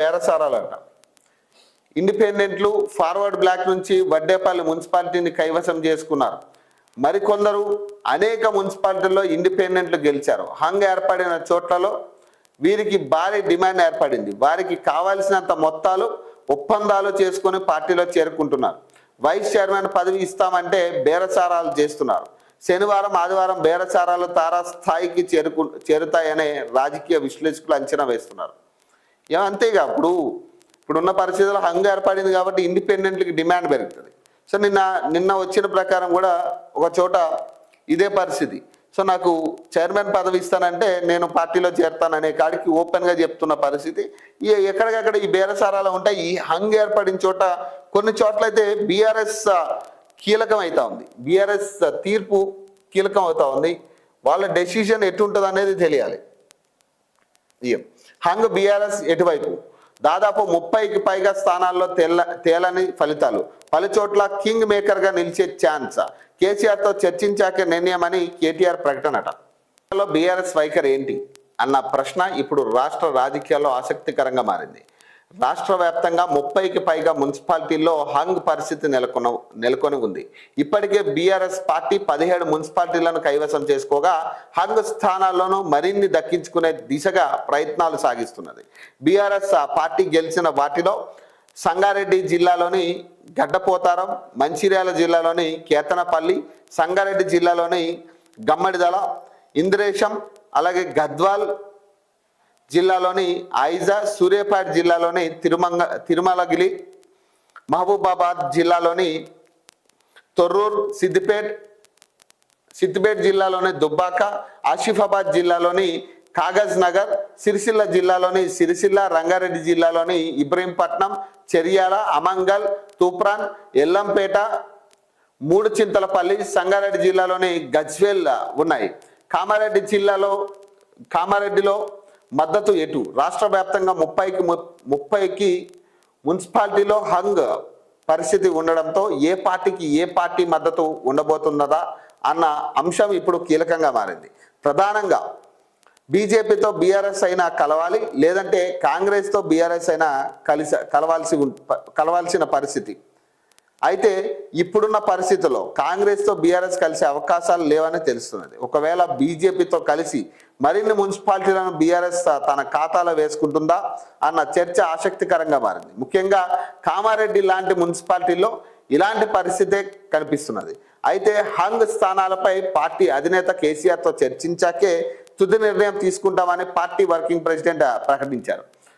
బేరసారాలంట. ఇండిపెండెంట్లు forward black నుంచి వడ్డేపల్లి మున్సిపాలిటీని కైవసం చేసుకున్నారు. మరికొందరు అనేక మున్సిపాలిటీల్లో ఇండిపెండెంట్లు గెలిచారు. హంగ్ ఏర్పడిన చోట్లలో వీరికి భారీ డిమాండ్ ఏర్పడింది. వారికి కావాల్సినంత మొత్తాలు ఒప్పందాలు చేసుకుని పార్టీలో చేరుకుంటున్నారు. వైస్ చైర్మన్ పదవి ఇస్తామంటే బేరసారాలు చేస్తున్నారు. శనివారం ఆదివారం బేరసారాలు తారాస్థాయికి చేరుతాయనే రాజకీయ విశ్లేషకులు అంచనా వేస్తున్నారు. అంతేగా ఇప్పుడున్న పరిస్థితుల్లో హంగ్ ఏర్పడింది కాబట్టి ఇండిపెండెంట్లకి డిమాండ్ పెరుగుతుంది. సో నిన్న వచ్చిన ప్రకారం కూడా ఒక చోట ఇదే పరిస్థితి. సో నాకు చైర్మన్ పదవి ఇస్తానంటే నేను పార్టీలో చేరతాననే కాడికి ఓపెన్గా చెప్తున్న పరిస్థితి. ఎక్కడికక్కడ ఈ బేరసారాలు ఉంటాయి. ఈ హంగ్ ఏర్పడిన చోట కొన్ని చోట్లయితే బీఆర్ఎస్ కీలకం అవుతా ఉంది. బీఆర్ఎస్ తీర్పు కీలకం అవుతా ఉంది. వాళ్ళ డెసిషన్ ఎటుంటుంది అనేది తెలియాలి. హంగ్ బీఆర్ఎస్ ఎటువైపు దాదాపు 30కి పైగా స్థానాల్లో తేలని ఫలితాలు. పలుచోట్ల కింగ్ మేకర్గా నిలిచే ఛాన్స్. కేసీఆర్తో చర్చించాకే నిర్ణయమని కేటీఆర్ ప్రకటనట. బీఆర్ఎస్ వైఖరి ఏంటి అన్న ప్రశ్న ఇప్పుడు రాష్ట్ర రాజకీయాల్లో ఆసక్తికరంగా మారింది. రాష్ట్ర వ్యాప్తంగా 30కి పైగా మున్సిపాలిటీల్లో హంగ్ పరిస్థితి నెలకొని ఉంది. ఇప్పటికే బీఆర్ఎస్ పార్టీ 17 మున్సిపాలిటీలను కైవసం చేసుకోగా హంగ్ స్థానాల్లోనూ మరిన్ని దక్కించుకునే దిశగా ప్రయత్నాలు సాగిస్తున్నది. బీఆర్ఎస్ పార్టీ గెలిచిన వాటిలో సంగారెడ్డి జిల్లాలోని గడ్డపోతారం, మంచిర్యాల జిల్లాలోని కేతనపల్లి, సంగారెడ్డి జిల్లాలోని గమ్మడిదల, ఇంద్రేశం, అలాగే గద్వాల్ జిల్లాలోని ఐజా, సూర్యాపేట జిల్లాలోని తిరుమలగిరి, మహబూబాబాద్ జిల్లాలోని తొర్రూర్, సిద్దిపేట జిల్లాలోని దుబ్బాక, ఆసిఫాబాద్ జిల్లాలోని కాగజ్ నగర్, సిరిసిల్ల జిల్లాలోని సిరిసిల్ల, రంగారెడ్డి జిల్లాలోని ఇబ్రహీంపట్నం, చెర్యాల, అమంగల్, తూప్రాన్, ఎల్లంపేట, మూడుచింతలపల్లి, సంగారెడ్డి జిల్లాలోని గజ్వేల్ ఉన్నాయి. కామారెడ్డిలో మద్దతు ఎటు? రాష్ట్ర వ్యాప్తంగా 30కి మున్సిపాలిటీలో హంగ్ పరిస్థితి ఉండడంతో ఏ పార్టీ మద్దతు ఉండబోతున్నదా అన్న అంశం ఇప్పుడు కీలకంగా మారింది. ప్రధానంగా బీజేపీతో బీఆర్ఎస్ అయినా కలవాలి, లేదంటే కాంగ్రెస్తో బీఆర్ఎస్ అయినా కలవాల్సిన పరిస్థితి. అయితే ఇప్పుడున్న పరిస్థితుల్లో కాంగ్రెస్తో బీఆర్ఎస్ కలిసే అవకాశాలు లేవని తెలుస్తున్నది. ఒకవేళ బీజేపీతో కలిసి మరిన్ని మున్సిపాలిటీలను బీఆర్ఎస్ తన ఖాతాలో వేసుకుంటుందా అన్న చర్చ ఆసక్తికరంగా మారింది. ముఖ్యంగా కామారెడ్డి లాంటి మున్సిపాలిటీల్లో ఇలాంటి పరిస్థితే కనిపిస్తున్నది. అయితే హంగ్ స్థానాలపై పార్టీ అధినేత కేసీఆర్తో చర్చించాకే తుది నిర్ణయం తీసుకుంటామని పార్టీ వర్కింగ్ ప్రెసిడెంట్ ప్రకటించారు.